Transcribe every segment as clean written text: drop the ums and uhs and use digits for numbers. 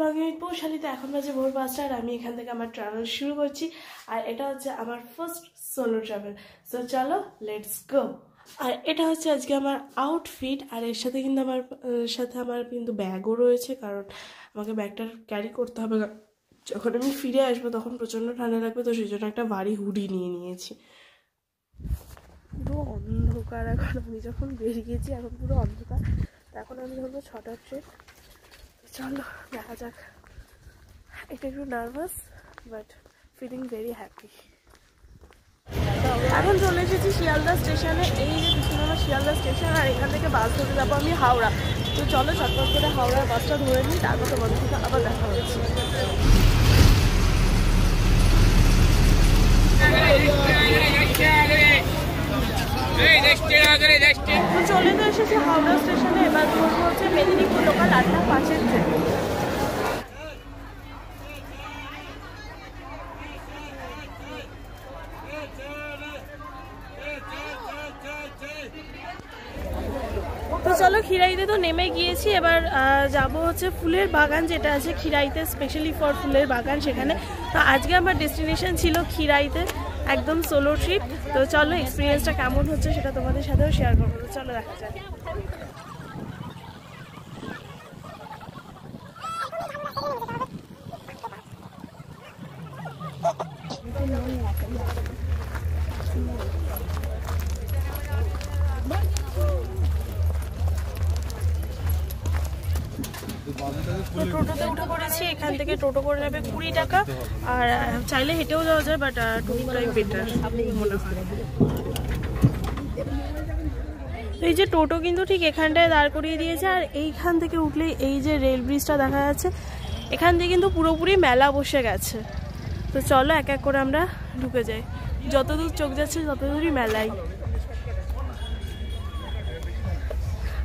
আমি পৌঁছালিতে এখন বাজে ভোর 5টা আর আমি এখান থেকে আমার ট্রাভেল শুরু করছি। আর এটা হচ্ছে আমার ফার্স্ট সোলো ট্রাভেল। সো চলো লেটস গো। আর এটা হচ্ছে আজকে আমার আউটফিট। আর এর সাথে কিন্তু ব্যাগও রয়েছে, কারণ আমাকে ব্যাগটা ক্যারি করতে হবে। যখন আমি ফিরে আসবো তখন প্রচণ্ড ঠান্ডা লাগবে, তো সেই জন্য একটা ভারী হুডি নিয়ে নিয়েছি। পুরো অন্ধকার এখন, আমি যখন বেরিয়েছি এখন পুরো অন্ধকার। এখন আমি ধরবো 6টার ট্রেন। চলো দেখা যাক। এটা একটু nervous but feeling very happy. এখন চলে এসেছি শিয়ালদা স্টেশনে। এই যে পিছনে আমার শিয়ালদা স্টেশন, আর এখান থেকে বাস ধরে যাবো আমি হাওড়া। তো চলো চটপট করে হাওড়ার বাসটা ধরে নিই, তারপর তোমাদের সাথে আবার দেখা হচ্ছে। তো চলে তো এসেছি হাওড়া স্টেশনে। এবার ধরবো হচ্ছে মেদিনীপুর লোকাল 8টা 5-এর ট্রেন। তো চলো খিরাইতে তো নেমে গিয়েছি। এবার যাব হচ্ছে ফুলের বাগান যেটা আছে খিরাইতে, স্পেশালি ফর ফুলের বাগান সেখানে। তো আজকে আমার ডেস্টিনেশন ছিল খিরাইতে, একদম সোলো ট্রিপ। তো চলো এক্সপিরিয়েন্সটা কেমন হচ্ছে সেটা তোমাদের সাথেও শেয়ার করবো। তো চলো দেখা যাক। তো টোটোতে উঠে পড়েছি। এখান থেকে টোটো করে নেবে 20 টাকা, আর চাইলে হেঁটেও যাওয়া যায়, বাট টোটোটাই বেটার মনে হয়। এই যে টোটো কিন্তু ঠিক এখানটায় দাঁড় করিয়ে দিয়েছে, আর এইখান থেকে উঠলেই এই যে রেল ব্রিজটা দেখা যাচ্ছে, এখান থেকে কিন্তু পুরোপুরি মেলা বসে গেছে। তো চলো এক এক করে আমরা ঢুকে যাই। যতদূর চোখ যাচ্ছে ততদূরই মেলাই।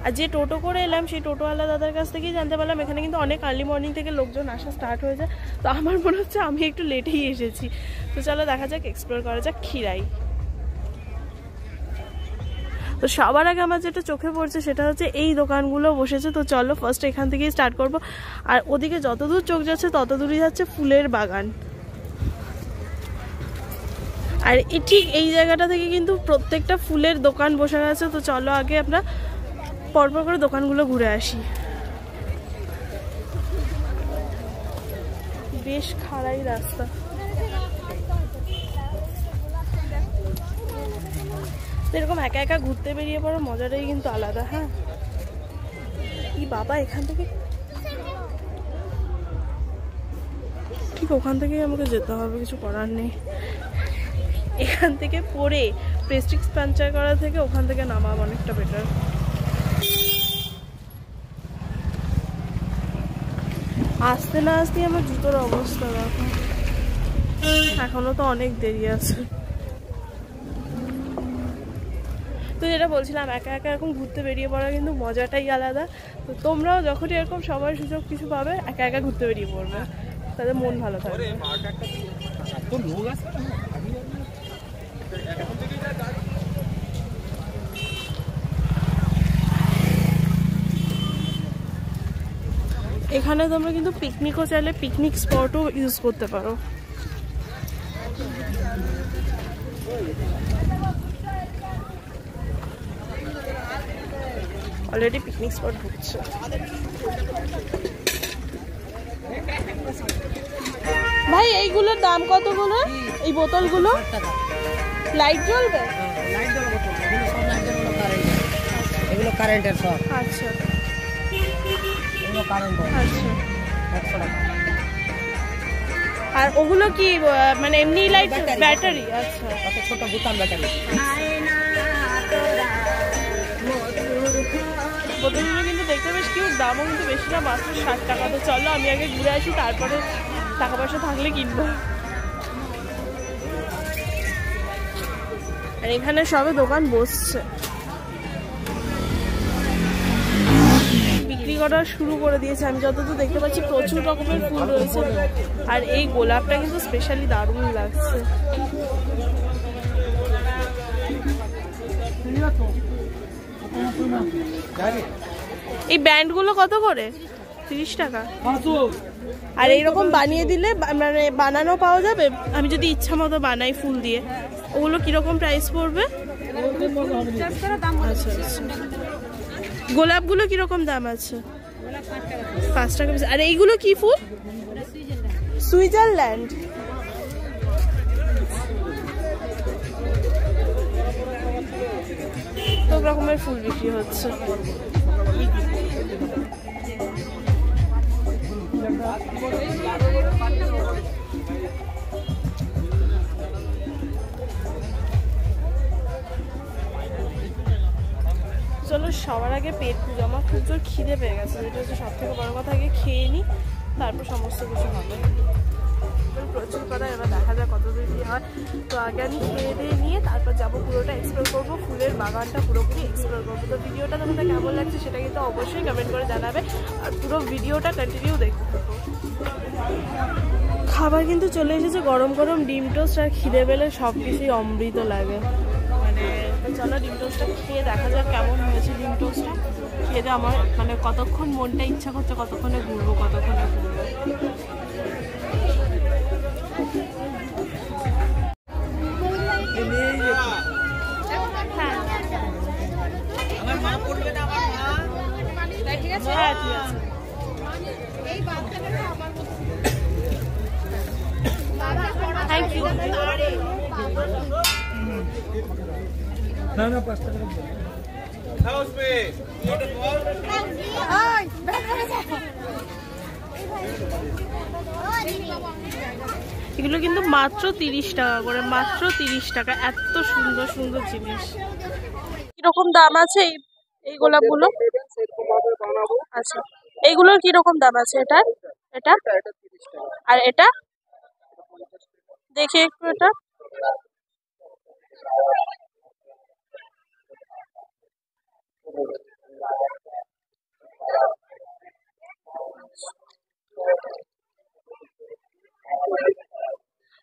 আর যে টোটো করে এলাম সেই টোটোওয়ালা দাদার কাছ থেকেই জানতে পারলাম এখানে কিন্তু অনেক আর্লি মর্নিং থেকে লোকজন আসা স্টার্ট হয়ে যায়। তো আমার মনে হচ্ছে আমি একটু লেটেই এসেছি। তো চলো দেখা যাক, এক্সপ্লোর করা যাক খিরাই। তো সবার আগে আমার যেটা চোখে পড়ছে সেটা হচ্ছে এই দোকানগুলো বসেছে। তো চলো ফার্স্ট এখান থেকেই স্টার্ট করব। আর ওদিকে যতদূর চোখ যাচ্ছে ততদূরই যাচ্ছে ফুলের বাগান। আর ঠিক এই জায়গাটা থেকে কিন্তু প্রত্যেকটা ফুলের দোকান বসে গেছে। তো চলো আগে আমরা পরপর করে দোকানগুলো ঘুরে আসি। বেশ খাড়াই রাস্তা। এরকম একা একা ঘুরতে বেরিয়ে পড়ো মজাটাই কিন্তু আলাদা। হ্যাঁ কি বাবা, এখান থেকে ঠিক ওখান থেকেই আমাকে যেতে হবে, কিছু করার নেই। এখান থেকে পড়ে প্রেস্টিজ পাঞ্চার করা থেকে ওখান থেকে নামা অনেকটা বেটার। আসতে না আসতেই আমার জুতোর অবস্থা দেখো, এখনো তো অনেক দেরি আছে। তো যেটা বলছিলাম, একা একা এরকম ঘুরতে বেরিয়ে পড়া কিন্তু মজাটাই আলাদা। তো তোমরাও যখনই এরকম সময় সুযোগ কিছু পাবে একা একা ঘুরতে বেরিয়ে পড়বে, তাদের মন ভালো থাকবে। এখানে তোমরা কিন্তু পিকনিকও চাইলে পিকনিক স্পটও ইউজ করতে পারো। অলরেডি পিকনিক স্পট ঢুকছে। ভাই এইগুলোর দাম কতগুলো? এই বোতলগুলো লাইট জ্বলবে? এগুলো কারেন্টের সব। আচ্ছা এগুলো কারেন্ট। আচ্ছা 100 টাকা। আর ওগুলো কি মানে এমনি লাইট ব্যাটারি? আচ্ছা কত ছোট বোতাম ব্যাটারি। বোতলগুলো কিন্তু দেখতে বেশ কিউট, দামও কিন্তু বেশি না, মাত্র 60 টাকা। তো চলো আমি আগে ঘুরে আসি, তারপরে টাকা পয়সা থাকলে কিনবো। আর এখানে সবে দোকান বসছে, বিক্রি করা শুরু করে দিয়েছে। আমি যতদূর দেখতে পাচ্ছি প্রচুর রকমের ফুল রয়েছে, আর এই গোলাপটা কিন্তু স্পেশালি দারুণ লাগছে। এই ব্যান্ডগুলো কত করে? 30 টাকা। আর এইরকম বানিয়ে দিলে মানে বানানো পাওয়া যাবে? আমি যদি ইচ্ছা মতো বানাই ফুল দিয়ে, ওগুলো কিরকম প্রাইস পড়বে? আচ্ছা আচ্ছা। গোলাপগুলো কিরকম দাম আছে? 5 টাকা পিস। আর এইগুলো কি ফুল? সুইজারল্যান্ড। সব রকমের ফুল বিক্রি হচ্ছে। চলো সবার আগে পেট পুজো, আমার খুব জোর খিদে পেয়ে গেছে, যেটা হচ্ছে সব থেকে বড় কথা। আগে খেয়ে নিই, তারপর সমস্ত কিছু হবে। প্রচুর কথা, এবার দেখা যায় কত দূর কী হয়। তো আগে আমি খেয়ে দিয়ে নিয়ে তারপর যাবো, পুরোটা এক্সপ্লোর করবো, ফুলের বাগানটা পুরোপুরি এক্সপ্লোর করবো। তো ভিডিওটা তোমাদের কেমন লাগছে সেটা কিন্তু অবশ্যই কমেন্ট করে জানাবে, আর পুরো ভিডিওটা কন্টিনিউ দেখতে থাকো। খাবার কিন্তু চলে এসেছে, গরম গরম ডিম টোস্ট, আর খিদে পেলে সব কিছুই অমৃত লাগে। মানে চলো ডিম টোস্টটা খেয়ে দেখা যাক কেমন হয়েছে। ডিম টোস্টটা খেয়ে দিয়ে আমার মানে কতক্ষণ মনটা ইচ্ছা করছে কতক্ষণে ঘুরবো, কতক্ষণে ঘুরবো। হ্যাঁ ঠিক আছে। Thank you. এগুলো কিন্তু মাত্র 30 টাকা করে, মাত্র 30 টাকা। এত সুন্দর সুন্দর জিনিস। কিরকম দাম আছে এই গোলাপগুলো? আচ্ছা, এইগুলোর কিরকম দাম আছে? এটার এটা আর এটা দেখি একটু এটা।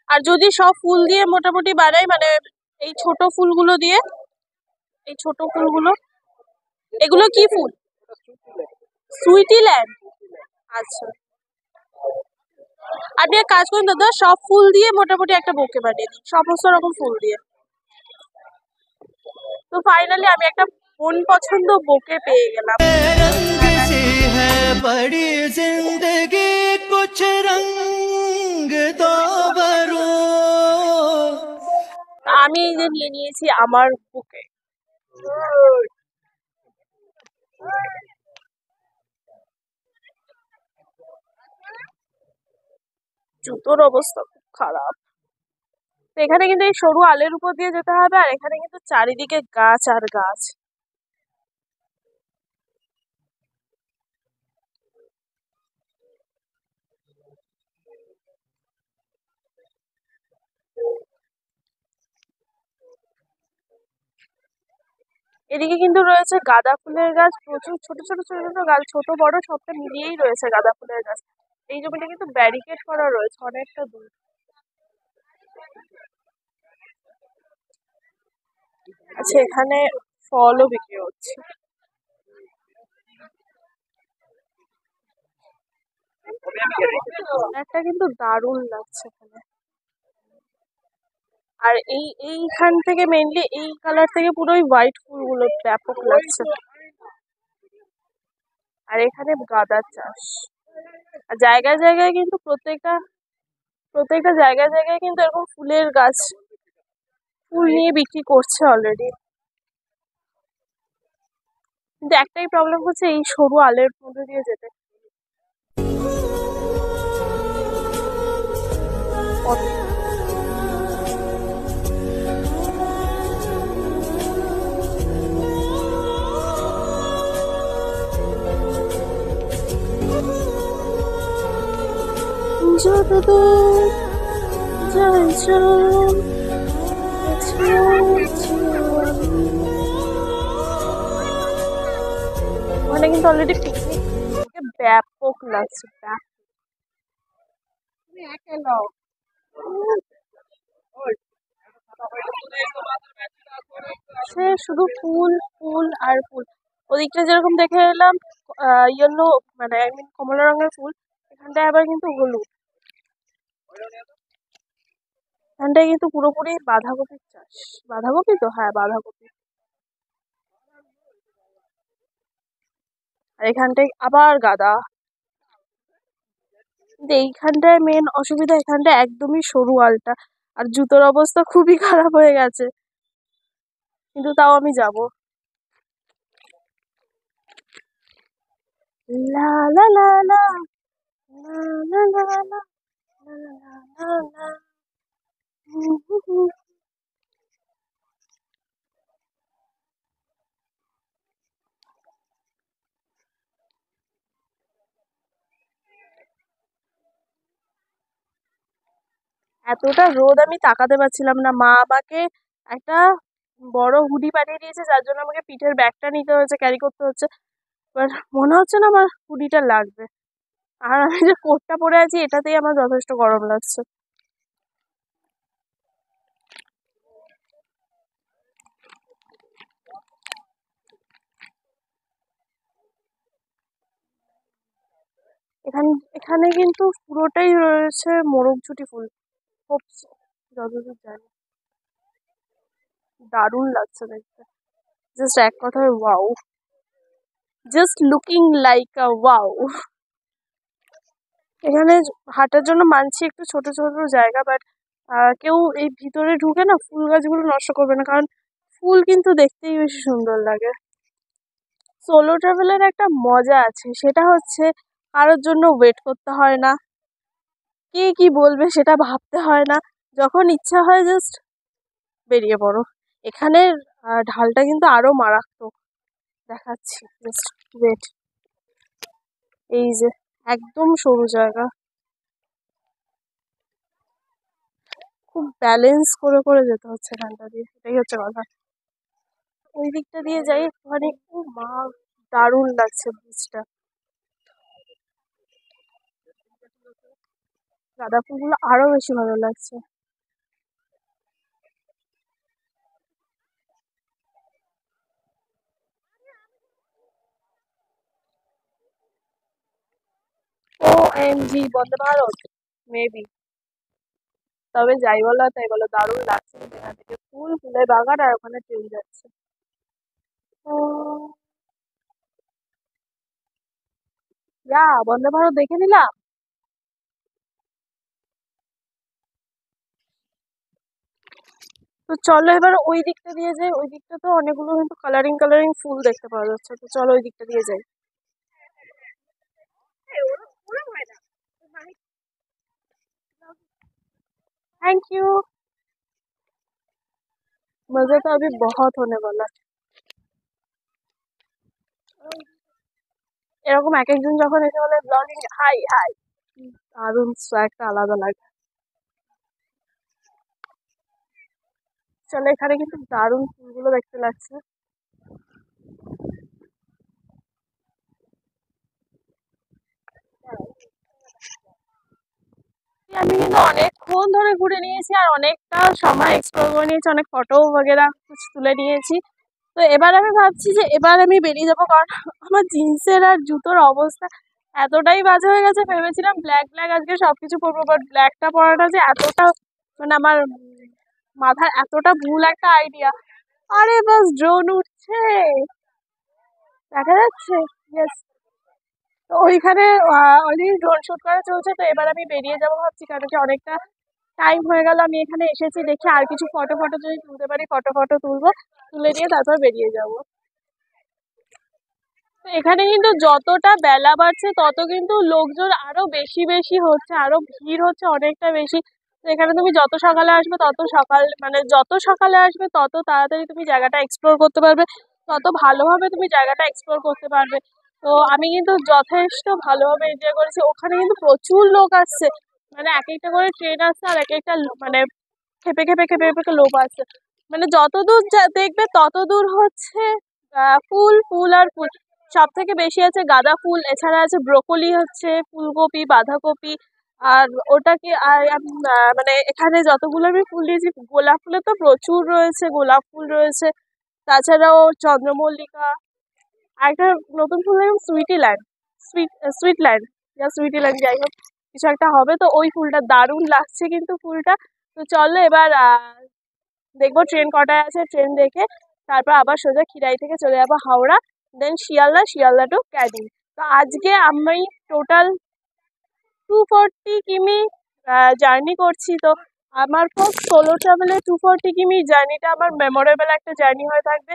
আর যদি সব ফুল দিয়ে মোটামুটি বানাই, মানে এই ছোট ফুলগুলো দিয়ে, এই ছোট ফুলগুলো, এগুলো কি ফুল? সুইটিল্যান্ড। আচ্ছা, আপনি এক কাজ করুন দাদা, সব ফুল দিয়ে মোটামুটি একটা বোকে বানিয়ে দিন, সমস্ত রকম ফুল দিয়ে। তো ফাইনালি আমি একটা মন পছন্দ বোকে পেয়ে গেলাম। আমি এই যে নিয়ে নিয়েছি আমার বুকে। জুতোর অবস্থা খুব খারাপ। এখানে কিন্তু এই সরু আলের উপর দিয়ে যেতে হবে, আর এখানে কিন্তু চারিদিকে গাছ আর গাছ। এদিকে কিন্তু রয়েছে গাঁদা ফুলের গাছ, প্রচুর ছোট ছোট ছোট ছোট গাছ, ছোট বড় সবটা মিলিয়েই রয়েছে গাঁদা ফুলের গাছ। এই জমিটা কিন্তু ব্যারিকেড করা রয়েছে অনেকটা দূর। আচ্ছা, এখানে ফলও বিক্রি হচ্ছে। একটা কিন্তু দারুণ লাগছে এখানে। আর এইখান থেকে মেইনলি এই কালার থেকে পুরো হোয়াইট ফুলগুলো ব্যাপক লাগছে। আর এখানে গাঁদার চাষ, আর জায়গায় জায়গায় কিন্তু প্রত্যেকটা জায়গায় জায়গায় কিন্তু এরকম ফুলের গাছ, ফুল নিয়ে বিক্রি করছে অলরেডি। কিন্তু একটাই প্রবলেম হচ্ছে এই সরু আলের মধ্যে দিয়ে যেতে। ওখানে কিন্তু অলরেডি পিকনিক ব্যাপক লাগছে। সে শুধু ফুল ফুল আর ফুল। ওদিকটা যেরকম দেখে এলাম ইয়েলো, মানে আই মিন কমলা রঙের ফুল, এখানটায় আবার কিন্তু হলুদ। এখানটায় কিন্তু পুরোপুরি বাঁধাকপির চাষ। বাঁধাকপি তো, হ্যাঁ বাঁধাকপি। আর এখানটায় আবার গাঁদা। কিন্তু এইখানটায় মেন অসুবিধা, এখানটায় একদমই সরু আলটা, আর জুতোর অবস্থা খুবই খারাপ হয়ে গেছে, কিন্তু তাও আমি যাব। লা লা লা লা লা লা লা লা লা লা লা। এতটা রোদ আমি তাকাতে পারছিলাম না। মা আমাকে একটা বড় হুডি পাঠিয়ে দিয়েছে, যার জন্য আমাকে পিঠের ব্যাগটা নিতে হয়েছে, ক্যারি করতে হচ্ছে। বাট মনে হচ্ছে না আমার হুডিটা লাগবে। আর আমি যে কোটটা পরে আছি এটাতেই আমার যথেষ্ট গরম লাগছে। এখানে এখানে কিন্তু পুরোটাই রয়েছে মোরগঝুটি ফুল, যতদূর জানি। দারুণ লাগছে দেখতে, জাস্ট এক কথায় ওয়াও, জাস্ট লুকিং লাইক আ ওয়াও। এখানে হাঁটার জন্য মানছি একটু ছোট ছোট জায়গা, বাট কেউ এই ভিতরে ঢুকে না ফুল গাছগুলো নষ্ট করবে না, কারণ ফুল কিন্তু দেখতেই বেশি সুন্দর লাগে। সোলো ট্রাভেলের একটা মজা আছে, সেটা হচ্ছে কারোর জন্য ওয়েট করতে হয় না, কে কি বলবে সেটা ভাবতে হয় না, যখন ইচ্ছা হয় জাস্ট বেরিয়ে পড়ো। এখানের ঢালটা কিন্তু আরো মারাত্মক, দেখাচ্ছি, জাস্ট ওয়েট। এই যে একদম সরু জায়গা, খুব ব্যালেন্স করে করে যেতে হচ্ছে এখানটা দিয়ে, এটাই হচ্ছে কথা। ওই দিকটা দিয়ে যাই একটুখানি, ও মা দারুণ লাগছে ব্রিজটা। গাঁদা ফুলগুলো আরো বেশি ভালো লাগছে। ও M G, Vande Bharat maybe. তবে যাই বলো আর তাই বলো, দারুণ লাগছে কিন্তু এখান থেকে ফুল, ফুলের বাগান, আর ওখানে ট্রেন যাচ্ছে। ও যা, বন্দে ভারত দেখে নিলাম। তো চলো এবার ওই দিকটা দিয়ে যাই, ওই দিকটা তো অনেকগুলো কিন্তু কালারিং কালারিং ফুল দেখতে পাওয়া যাচ্ছে, তো চলো ওই দিকটা দিয়ে যাই। Thank you. मजा तो अभी बहुत होने वाला है। এরকম এক একজন যখন এসে বলে ব্লগিং, হাই হাই, দারুণ একটা আলাদা লাগে। চলো, এখানে কিন্তু দারুণ ফুলগুলো দেখতে লাগছে। আমি কিন্তু অনেকক্ষণ ধরে ঘুরে নিয়েছি, আর অনেকটা সময় এক্সপ্লোর করে নিয়েছি, অনেক ফটো বগেরা তুলে নিয়েছি। তো এবার আমি ভাবছি যে এবার আমি বেরিয়ে যাবো, কারণ আমার জিন্সের আর জুতোর অবস্থা এতটাই বাজে হয়ে গেছে। ভেবেছিলাম ব্ল্যাক ব্ল্যাক আজকে সবকিছু পরবো, বাট ব্ল্যাকটা পরাটা যে এতটা, মানে আমার মাথার এতটা ভুল একটা আইডিয়া। আরে বাস ড্রোন উঠছে, দেখা যাচ্ছে। Yes. তো ওইখানে অলরেডি ড্রোন শুট করা চলছে, তো এবার আমি বেরিয়ে যাবো ভাবছি, কারণ কি অনেকটা টাইম হয়ে গেল আমি এখানে এসেছি, দেখি আর কিছু ফটো ফটো যদি তুলতে পারি, ফটো ফটো তুলবো, তুলে দিয়ে তারপর বেরিয়ে যাবো। তো এখানে কিন্তু যতটা বেলা বাড়ছে তত কিন্তু লোকজন আরো বেশি বেশি হচ্ছে, আরো ভিড় হচ্ছে অনেকটা বেশি। তো এখানে তুমি যত সকালে আসবে তত সকাল, মানে যত সকালে আসবে তত তাড়াতাড়ি তুমি জায়গাটা এক্সপ্লোর করতে পারবে, তত ভালোভাবে তুমি জায়গাটা এক্সপ্লোর করতে পারবে। তো আমি কিন্তু যথেষ্ট ভালোভাবে এনজয় করেছি। ওখানে কিন্তু প্রচুর লোক আসছে, মানে এক একটা করে ট্রেন আসছে, আর এক একটা মানে খেপে খেপে খেপে খেপে লোক আসছে। মানে যত দূর দেখবে তত দূর হচ্ছে ফুল ফুল আর ফুল। সব থেকে বেশি আছে গাঁদা ফুল, এছাড়া আছে ব্রোকলি, হচ্ছে ফুলকপি, বাঁধাকপি, আর ওটাকে মানে এখানে যতগুলো আমি ফুল দিয়েছি, গোলাপ ফুলের তো প্রচুর রয়েছে, গোলাপ ফুল রয়েছে, তাছাড়াও চন্দ্রমল্লিকা, আর একটা নতুন ফুল দেখলাম সুইটিল্যান্ড, সুইটল্যান্ড সুইটিল্যান্ড, যাই হোক কিছু একটা হবে। তো ওই ফুলটা দারুণ লাগছে কিন্তু ফুলটা। তো চলো এবার দেখবো ট্রেন কটায় আছে, ট্রেন দেখে তারপর আবার সোজা খিরাই থেকে চলে যাবো হাওড়া, দেন শিয়ালদা, শিয়ালদা টু ক্যানিং। তো আজকে আমি টোটাল 240 কিমি জার্নি করছি। তো আমার ফার্স্ট সোলো ট্রাভেলে 240 কিমি জার্নিটা আমার মেমোরেবল একটা জার্নি হয়ে থাকবে।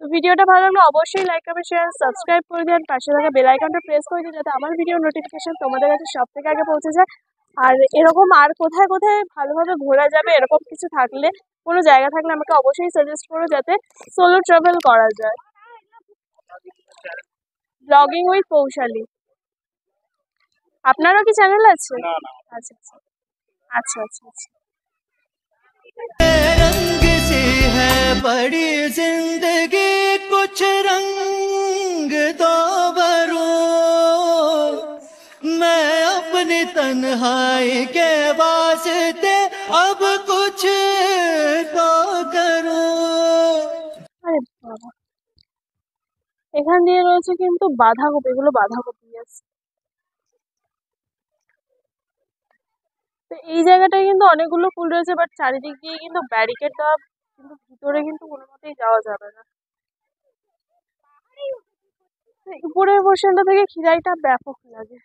তো ভিডিওটা ভালো লাগলে অবশ্যই লাইক কমেন্ট শেয়ার সাবস্ক্রাইব করে দিন, পাশে থাকা বেল আইকনটা প্রেস করে দিন যাতে আমার ভিডিও নোটিফিকেশন তোমাদের কাছে সব থেকে আগে পৌঁছে যায়। আর এরকম আর কোথায় কোথায় ভালোভাবে ঘোরা যাবে এরকম কিছু থাকলে, কোনো জায়গা থাকলে আমাকে অবশ্যই সাজেস্ট করো যাতে সোলো ট্রাভেল করা যায়। ব্লগিং উইথ পৌশালী, আপনারও কি চ্যানেল আছে? আচ্ছা আচ্ছা আচ্ছা আচ্ছা। रंग सी है बड़ी जिंदगी, कुछ रंग तो भरो, मैं अपनी तन्हाई के वास्ते अब कुछ तो करूं। আরে বাবা, এখান দিয়ে রয়েছে কিন্তু বাঁধাকপি, এগুলো বাঁধাকপি আছে। তো এই জায়গাটায় কিন্তু অনেকগুলো ফুল রয়েছে, বাট চারিদিক দিয়ে কিন্তু ব্যারিকেড দেওয়া, কিন্তু ভিতরে কিন্তু কোনো মতেই যাওয়া যাবে না। উপরের পোর্শনটা থেকে খিরাইটা ব্যাপক লাগে।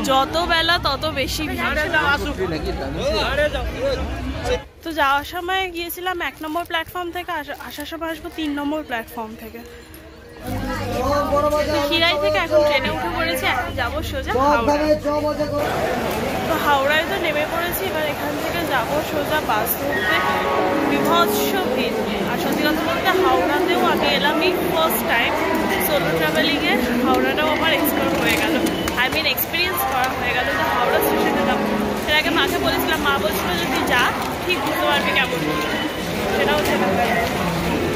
যত বেলা তত বেশি তো যাওয়ার সময় গিয়েছিলাম 1 নম্বর প্ল্যাটফর্ম থেকে, আসার সময় আসবো 3 নম্বর প্ল্যাটফর্ম থেকে। খিরাই থেকে এখন ট্রেনে উঠে পড়েছি, এখন যাবো সোজা হাওড়া। তো হাওড়ায় তো নেমে পড়েছি, এবার এখান থেকে যাবো সোজা বাস ধরতে। বিভৎস ভিড়। আর সত্যি কথা বলতে হাওড়াতেও আমি এলাম এই ফার্স্ট টাইম সোলো ট্রাভেলিংয়ে। হাওড়াটাও আমার এক্সপ্লোর হয়ে গেল, আই মিন এক্সপিরিয়েন্স করা হয়ে গেল যে হাওড়া স্টেশনে যাবো। এর আগে মাকে বলেছিলাম, মা বলছিল যে তুই যা, ঠিক বুঝতে পারবি কেমন, সেটাও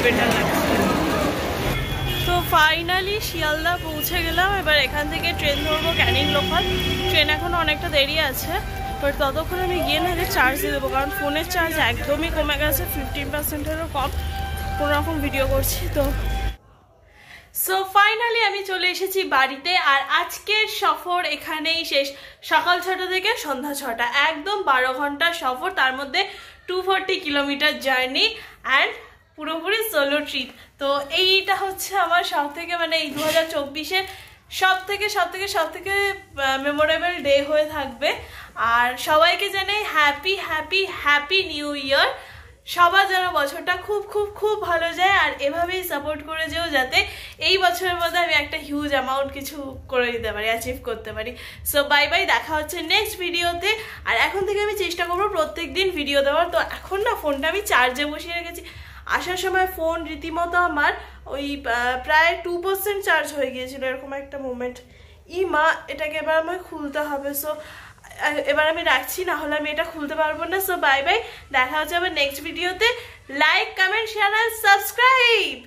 বেটার লাগছে। তো ফাইনালি শিয়ালদা পৌঁছে গেলাম। এবার এখান থেকে ট্রেন ধরবো ক্যানিং লোকাল। ট্রেন এখন অনেকটা দেরি আছে, বাট ততক্ষণ আমি গিয়ে নাহলে চার্জ দিয়ে দেবো, কারণ ফোনের চার্জ একদমই কমে গেছে, 15%-এরও কম। কোনো রকম ভিডিও করছি তো। সো ফাইনালি আমি চলে এসেছি বাড়িতে, আর আজকের সফর এখানেই শেষ। সকাল 6টা থেকে সন্ধ্যা 6টা, একদম 12 ঘন্টার সফর, তার মধ্যে 240 কিলোমিটার জার্নি অ্যান্ড পুরোপুরি সোলো ট্রিপ। তো এইটা হচ্ছে আমার সব থেকে মানে এই 2024-এর সব থেকে মেমোরেবল ডে হয়ে থাকবে। আর সবাইকে জানাই happy happy happy new year. সবার যেন বছরটা খুব খুব খুব ভালো যায়, আর এভাবেই সাপোর্ট করে যেও যাতে এই বছরের মধ্যে আমি একটা হিউজ অ্যামাউন্ট কিছু করে দিতে পারি, অ্যাচিভ করতে পারি। সো বাই বাই, দেখা হচ্ছে নেক্সট ভিডিওতে। আর এখন থেকে আমি চেষ্টা করবো প্রত্যেক দিন ভিডিও দেওয়ার। তো এখন না ফোনটা আমি চার্জে বসিয়ে রেখেছি, আসার সময় ফোন রীতিমতো আমার ওই প্রায় 2% চার্জ হয়ে গিয়েছিল, এরকম একটা মোমেন্ট। মা, এটাকে এবার আমায় খুলতে হবে। সো এবার আমি রাখছি, না হলে আমি এটা খুলতে পারবো না। সো বাই বাই, দেখা হচ্ছে আবার নেক্সট ভিডিওতে। লাইক কমেন্ট শেয়ার আর সাবস্ক্রাইব।